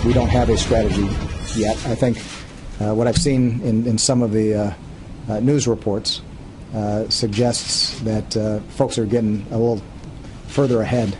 we don't have a strategy yet. I think what I've seen in some of the news reports suggests that folks are getting a little further ahead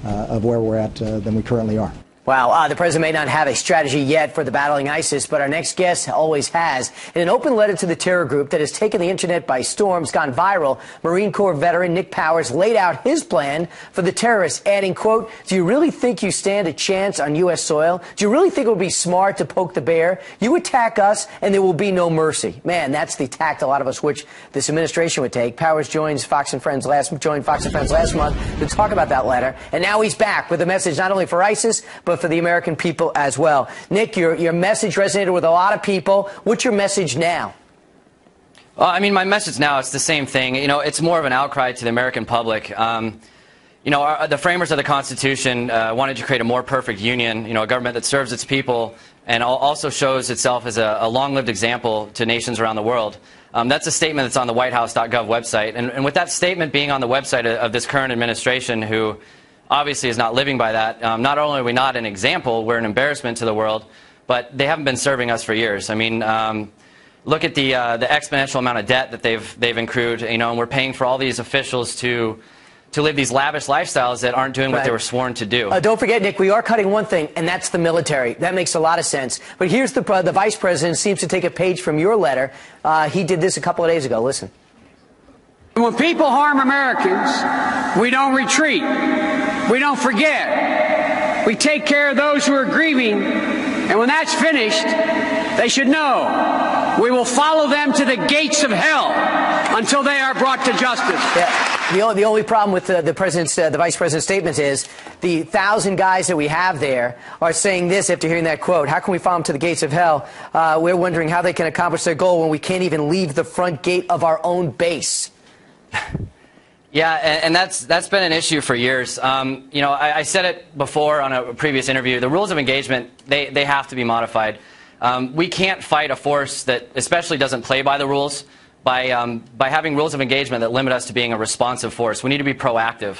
of where we're at than we currently are. Wow, the president may not have a strategy yet for the battling ISIS, but our next guest always has. In an open letter to the terror group that has taken the internet by storm, gone viral, Marine Corps veteran Nick Powers laid out his plan for the terrorists, adding, quote, "Do you really think you stand a chance on U.S. soil? Do you really think it would be smart to poke the bear? You attack us and there will be no mercy." Man, that's the tact a lot of us wish this administration would take. Powers joined Fox and Friends last month to talk about that letter, and now he's back with a message not only for ISIS, but for the American people as well. Nick, your message resonated with a lot of people. What's your message now? Well, I mean, my message now, it's the same thing. You know, it's more of an outcry to the American public. You know, the framers of the Constitution wanted to create a more perfect union, you know, a government that serves its people and also shows itself as a long-lived example to nations around the world. That's a statement that's on the whitehouse.gov website. And with that statement being on the website of this current administration, who obviously is not living by that. Not only are we not an example, we're an embarrassment to the world, but they haven't been serving us for years. I mean, look at the exponential amount of debt that they've accrued, you know, and we're paying for all these officials to live these lavish lifestyles that aren't doing what they were sworn to do. Don't forget, Nick, we are cutting one thing, and that's the military. That makes a lot of sense. But here's the vice president seems to take a page from your letter. He did this a couple of days ago. Listen. When people harm Americans, we don't retreat. We don't forget. We take care of those who are grieving, and when that's finished, they should know we will follow them to the gates of hell until they are brought to justice. Yeah. The only problem with the vice president's statement is the 1,000 guys that we have there are saying this after hearing that quote. How can we follow them to the gates of hell? We're wondering how they can accomplish their goal when we can't even leave the front gate of our own base. Yeah, and that's been an issue for years. You know, I said it before on a previous interview. The rules of engagement, they have to be modified. We can't fight a force that especially doesn't play by the rules by having rules of engagement that limit us to being a responsive force. We need to be proactive.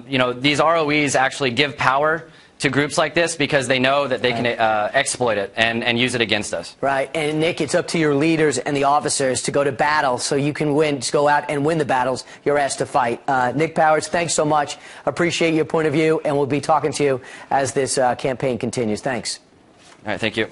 You know, these ROEs actually give power to groups like this because they know that they can exploit it and use it against us. Right. And, Nick, it's up to your leaders and the officers to go to battle so you can win, to go out and win the battles you're asked to fight. Nick Powers, thanks so much. Appreciate your point of view, and we'll be talking to you as this campaign continues. Thanks. All right. Thank you.